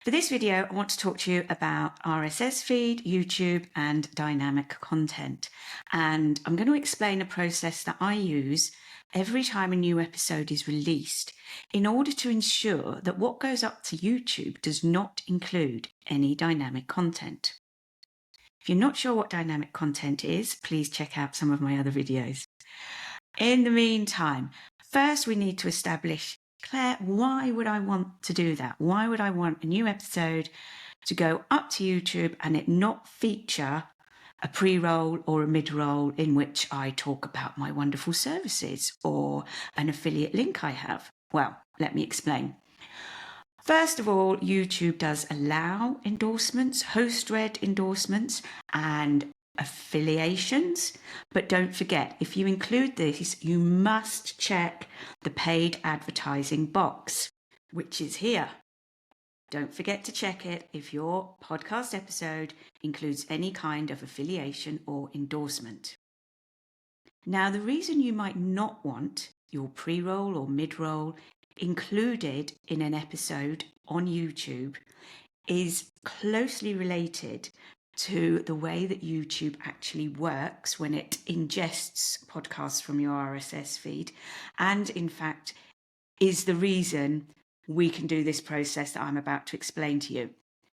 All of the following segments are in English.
For this video, I want to talk to you about RSS feed, YouTube, and dynamic content. And I'm going to explain a process that I use every time a new episode is released in order to ensure that what goes up to YouTube does not include any dynamic content. If you're not sure what dynamic content is, please check out some of my other videos. In the meantime, first we need to establish, Claire, why would I want to do that? Why would I want a new episode to go up to YouTube and it not feature a pre-roll or a mid-roll in which I talk about my wonderful services or an affiliate link I have? Well, let me explain. First of all, YouTube does allow endorsements, host-read endorsements, and affiliations. But don't forget, if you include this, you must check the paid advertising box, which is here. Don't forget to check it if your podcast episode includes any kind of affiliation or endorsement. Now, the reason you might not want your pre-roll or mid-roll included in an episode on YouTube is closely related to the way that YouTube actually works when it ingests podcasts from your RSS feed, and in fact is the reason we can do this process that I'm about to explain to you.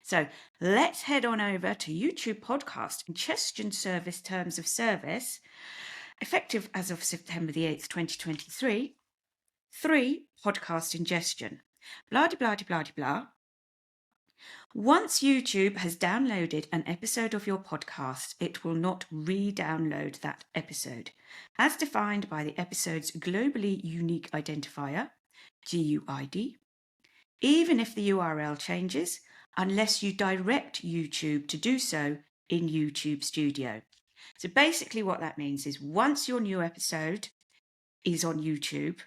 So let's head on over to YouTube Podcast Ingestion Service Terms of Service, effective as of September the 8th, 2023. 3. Podcast ingestion. Blah, blah, blah, blah, blah. Once YouTube has downloaded an episode of your podcast, it will not re-download that episode, as defined by the episode's globally unique identifier, GUID, even if the URL changes, unless you direct YouTube to do so in YouTube Studio. So basically what that means is once your new episode is on YouTube,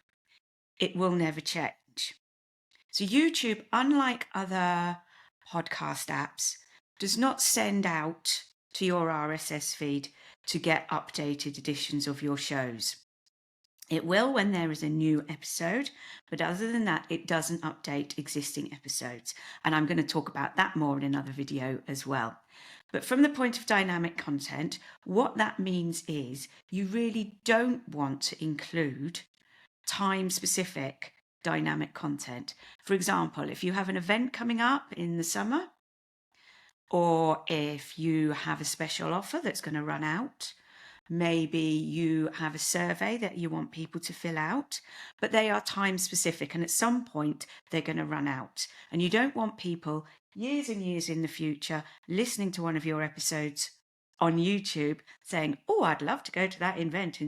it will never change. So YouTube, unlike other podcast apps, does not send out to your RSS feed to get updated editions of your shows. It will when there is a new episode, but other than that, it doesn't update existing episodes. And I'm going to talk about that more in another video as well. But from the point of dynamic content, what that means is you really don't want to include time-specific dynamic content. For example, if you have an event coming up in the summer, or if you have a special offer that's going to run out, maybe you have a survey that you want people to fill out, but they are time-specific and at some point they're going to run out. And you don't want people years and years in the future listening to one of your episodes on YouTube saying, oh, I'd love to go to that event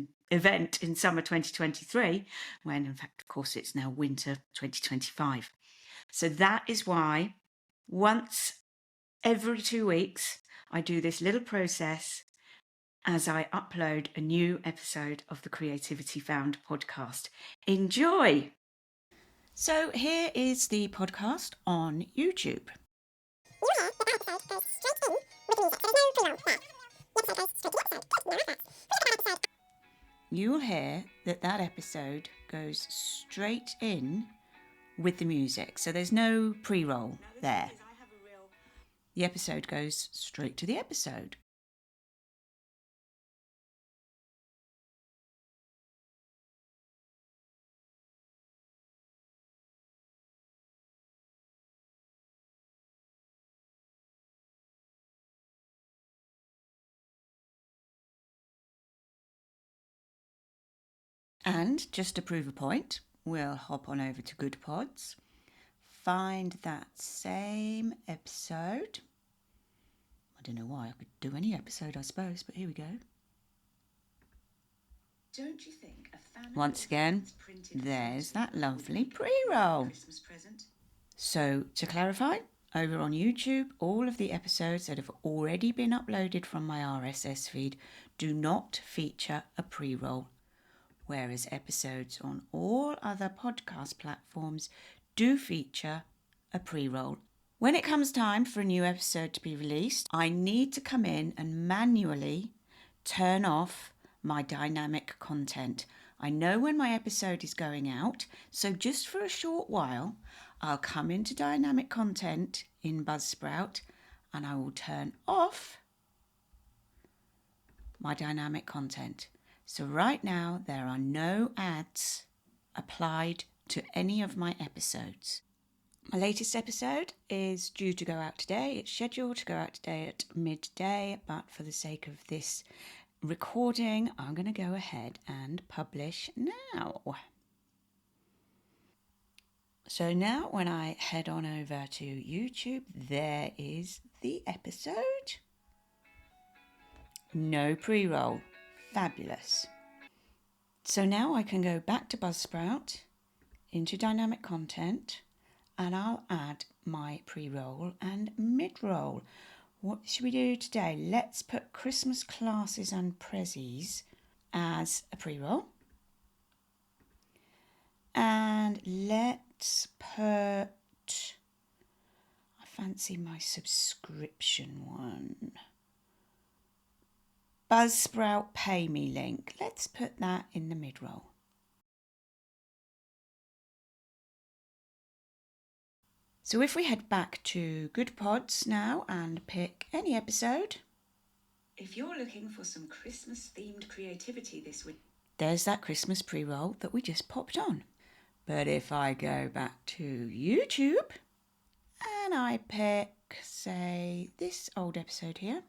in summer 2023, when in fact, of course, it's now winter 2025. So that is why once every 2 weeks, I do this little process as I upload a new episode of the Creativity Found podcast. Enjoy! So here is the podcast on YouTube. You'll hear that that episode goes straight in with the music. So there's no pre-roll there. The episode goes straight to the episode. And just to prove a point, we'll hop on over to Good Pods, find that same episode. I don't know why, I could do any episode, I suppose, but here we go. Don't you think a fan once again, there's that lovely pre-roll. So to clarify, over on YouTube, all of the episodes that have already been uploaded from my RSS feed do not feature a pre-roll, whereas episodes on all other podcast platforms do feature a pre-roll. When it comes time for a new episode to be released, I need to come in and manually turn off my dynamic content. I know when my episode is going out, so just for a short while, I'll come into dynamic content in Buzzsprout and I will turn off my dynamic content. So right now there are no ads applied to any of my episodes. My latest episode is due to go out today. It's scheduled to go out today at midday, but for the sake of this recording, I'm going to go ahead and publish now. So now when I head on over to YouTube, there is the episode. No pre-roll. Fabulous. So now I can go back to Buzzsprout, into dynamic content, and I'll add my pre-roll and mid-roll. What should we do today? Let's put Christmas classes and prezzies as a pre-roll. And let's put, I fancy my subscription one. Buzzsprout Pay Me link. Let's put that in the mid-roll. So if we head back to Good Pods now and pick any episode. If you're looking for some Christmas-themed creativity this week, there's that Christmas pre-roll that we just popped on. But if I go back to YouTube and I pick, say, this old episode here,